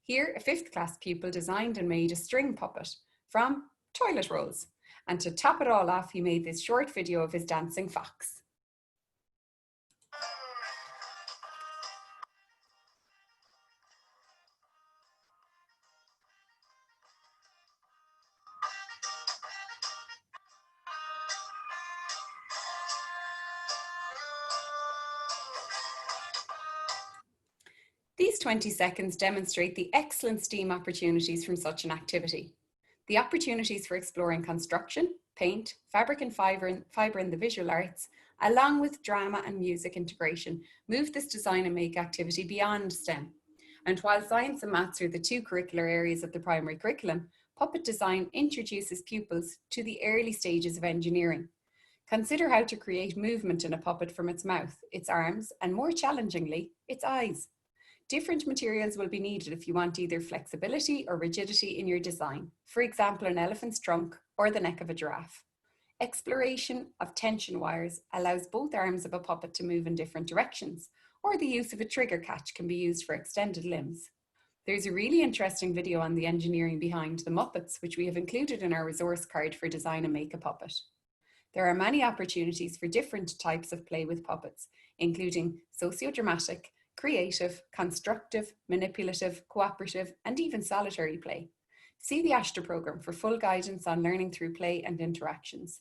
Here, a 5th class pupil designed and made a string puppet from toilet rolls. And to top it all off, he made this short video of his dancing fox. These 20 seconds demonstrate the excellent STEAM opportunities from such an activity. The opportunities for exploring construction, paint, fabric and fibre in the visual arts, along with drama and music integration, move this design and make activity beyond STEM. And while science and maths are the 2 curricular areas of the primary curriculum, puppet design introduces pupils to the early stages of engineering. Consider how to create movement in a puppet from its mouth, its arms, and more challengingly, its eyes. Different materials will be needed if you want either flexibility or rigidity in your design, for example, an elephant's trunk or the neck of a giraffe. Exploration of tension wires allows both arms of a puppet to move in different directions, or the use of a trigger catch can be used for extended limbs. There's a really interesting video on the engineering behind the Muppets, which we have included in our resource card for Design and Make a Puppet. There are many opportunities for different types of play with puppets, including sociodramatic, creative, constructive, manipulative, cooperative, and even solitary play. See the ASHTA programme for full guidance on learning through play and interactions.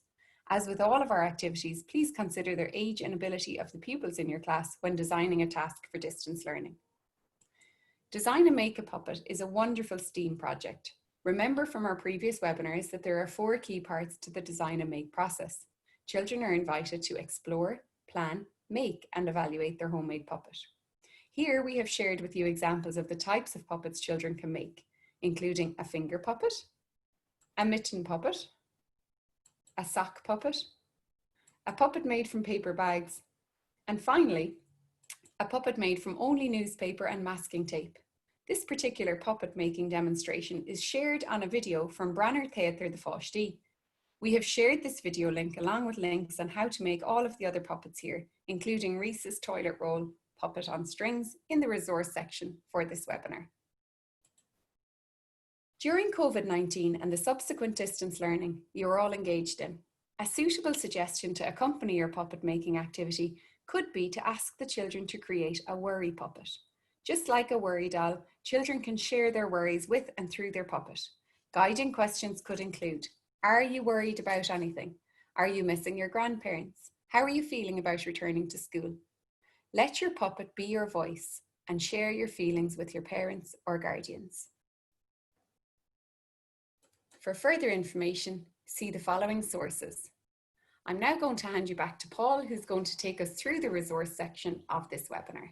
As with all of our activities, please consider their age and ability of the pupils in your class when designing a task for distance learning. Design and Make a Puppet is a wonderful STEAM project. Remember from our previous webinars that there are 4 key parts to the design and make process. Children are invited to explore, plan, make, and evaluate their homemade puppet. Here we have shared with you examples of the types of puppets children can make, including a finger puppet, a mitten puppet, a sock puppet, a puppet made from paper bags, and finally, a puppet made from only newspaper and masking tape. This particular puppet making demonstration is shared on a video from Branner Theatre the Fáistí. We have shared this video link along with links on how to make all of the other puppets here, including Reese's toilet roll puppet on strings in the resource section for this webinar. During COVID-19 and the subsequent distance learning you are all engaged in, a suitable suggestion to accompany your puppet making activity could be to ask the children to create a worry puppet. Just like a worry doll, children can share their worries with and through their puppet. Guiding questions could include, are you worried about anything? Are you missing your grandparents? How are you feeling about returning to school? Let your puppet be your voice and share your feelings with your parents or guardians. For further information, see the following sources. I'm now going to hand you back to Paul, who's going to take us through the resource section of this webinar.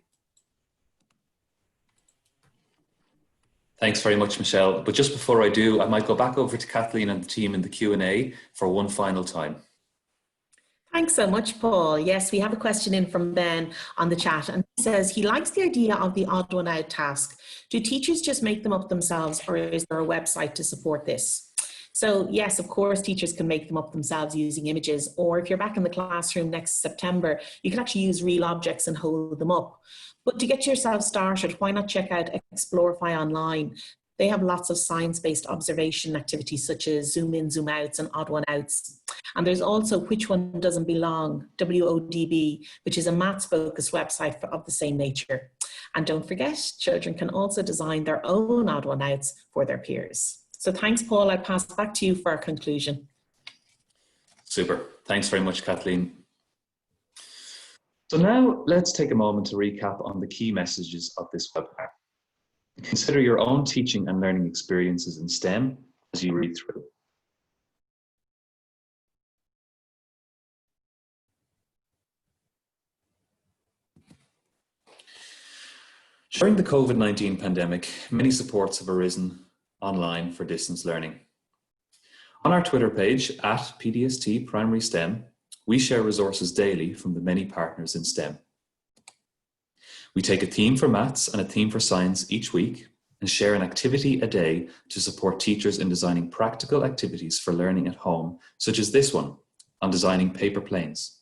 Thanks very much, Michelle. But just before I do, I might go back over to Kathleen and the team in the Q&A for one final time. Thanks so much, Paul. Yes, we have a question in from Ben on the chat, and he says he likes the idea of the odd one out task. Do teachers just make them up themselves, or is there a website to support this? So yes, of course, teachers can make them up themselves using images, or if you're back in the classroom next September, you can actually use real objects and hold them up. But to get yourself started, why not check out Explorify online? They have lots of science-based observation activities such as zoom in, zoom outs and odd one outs. And there's also Which One Doesn't Belong, WODB, which is a maths-focused website of the same nature. And don't forget, children can also design their own odd one outs for their peers. So thanks, Paul. I pass back to you for our conclusion. Super. Thanks very much, Kathleen. So now let's take a moment to recap on the key messages of this webinar. Consider your own teaching and learning experiences in STEM as you read through. During the COVID-19 pandemic, many supports have arisen online for distance learning. On our Twitter page, @PDST Primary STEM, we share resources daily from the many partners in STEM. We take a theme for maths and a theme for science each week and share an activity a day to support teachers in designing practical activities for learning at home, such as this one on designing paper planes,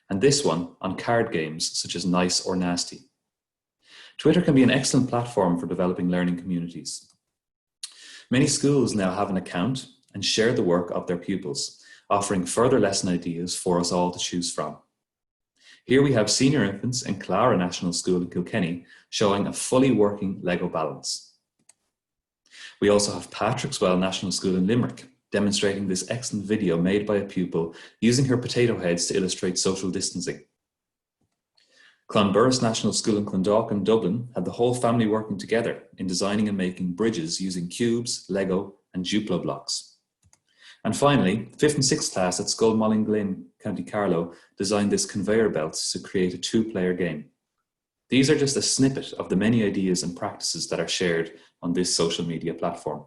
and this one on card games such as Nice or Nasty. Twitter can be an excellent platform for developing learning communities. Many schools now have an account and share the work of their pupils, offering further lesson ideas for us all to choose from. Here we have Senior Infants and Clara National School in Kilkenny showing a fully working Lego balance. We also have Patrickswell National School in Limerick demonstrating this excellent video made by a pupil using her potato heads to illustrate social distancing. Clonburris National School in Clondalkin, Dublin had the whole family working together in designing and making bridges using cubes, Lego and Duplo blocks. And finally, 5th and 6th class at Scullmollinglin, County Carlow, designed this conveyor belt to create a 2-player game. These are just a snippet of the many ideas and practices that are shared on this social media platform.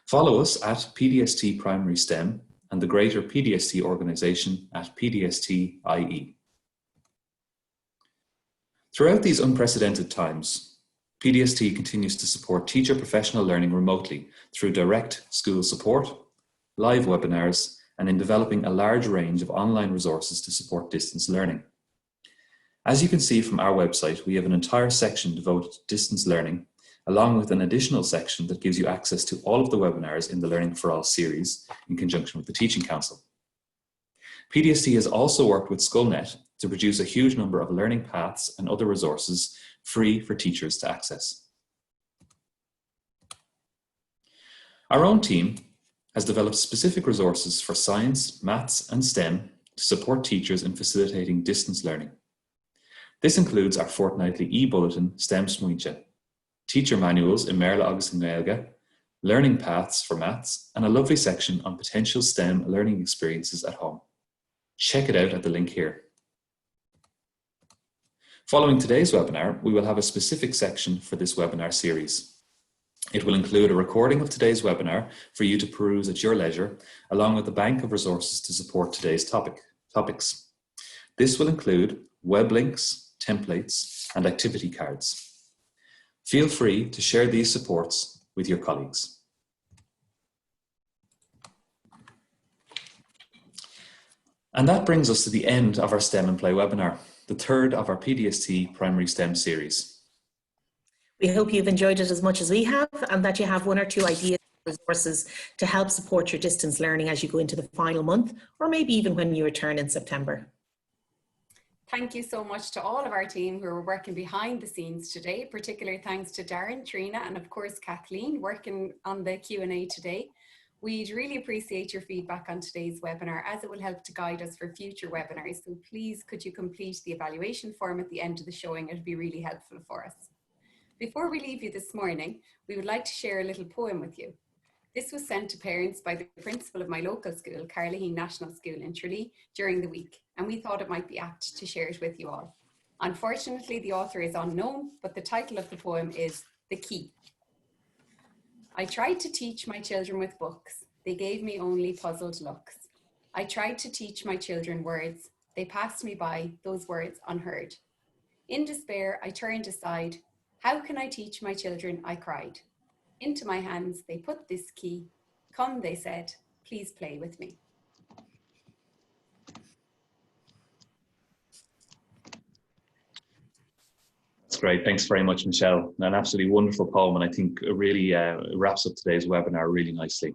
Follow us at PDST Primary STEM and the greater PDST organisation at PDST-IE. Throughout these unprecedented times, PDST continues to support teacher professional learning remotely through direct school support, live webinars, and in developing a large range of online resources to support distance learning. As you can see from our website, we have an entire section devoted to distance learning, along with an additional section that gives you access to all of the webinars in the Learning for All series in conjunction with the Teaching Council. PDST has also worked with Skullnet to produce a huge number of learning paths and other resources free for teachers to access. Our own team has developed specific resources for science, maths and STEM to support teachers in facilitating distance learning. This includes our fortnightly e-bulletin STEM Smuinche, teacher manuals in Merla Agus and Gaelga, learning paths for maths, and a lovely section on potential STEM learning experiences at home. Check it out at the link here. Following today's webinar, we will have a specific section for this webinar series. It will include a recording of today's webinar for you to peruse at your leisure, along with a bank of resources to support today's topics. This will include web links, templates, and activity cards. Feel free to share these supports with your colleagues. And that brings us to the end of our STEM and Play webinar, the third of our PDST Primary STEM series. We hope you've enjoyed it as much as we have and that you have one or two ideas and resources to help support your distance learning as you go into the final month, or maybe even when you return in September. Thank you so much to all of our team who are working behind the scenes today. Particular thanks to Darren, Trina, and of course Kathleen working on the Q&A today. We'd really appreciate your feedback on today's webinar as it will help to guide us for future webinars. So please could you complete the evaluation form at the end of the showing? It'd be really helpful for us. Before we leave you this morning, we would like to share a little poem with you. This was sent to parents by the principal of my local school, Carlow National School in Tralee, during the week, and we thought it might be apt to share it with you all. Unfortunately, the author is unknown, but the title of the poem is The Key. I tried to teach my children with books. They gave me only puzzled looks. I tried to teach my children words. They passed me by, those words unheard. In despair, I turned aside. How can I teach my children? I cried. Into my hands, they put this key. Come, they said, please play with me. That's great. Thanks very much, Michelle. An absolutely wonderful poem, and I think it really wraps up today's webinar really nicely.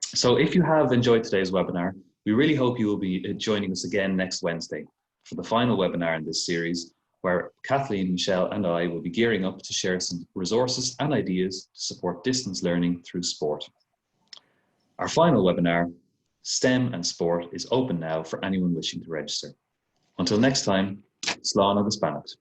So if you have enjoyed today's webinar, we really hope you will be joining us again next Wednesday for the final webinar in this series, where Kathleen, Michelle, and I will be gearing up to share some resources and ideas to support distance learning through sport. Our final webinar, STEM and Sport, is open now for anyone wishing to register. Until next time, slán agus beannacht.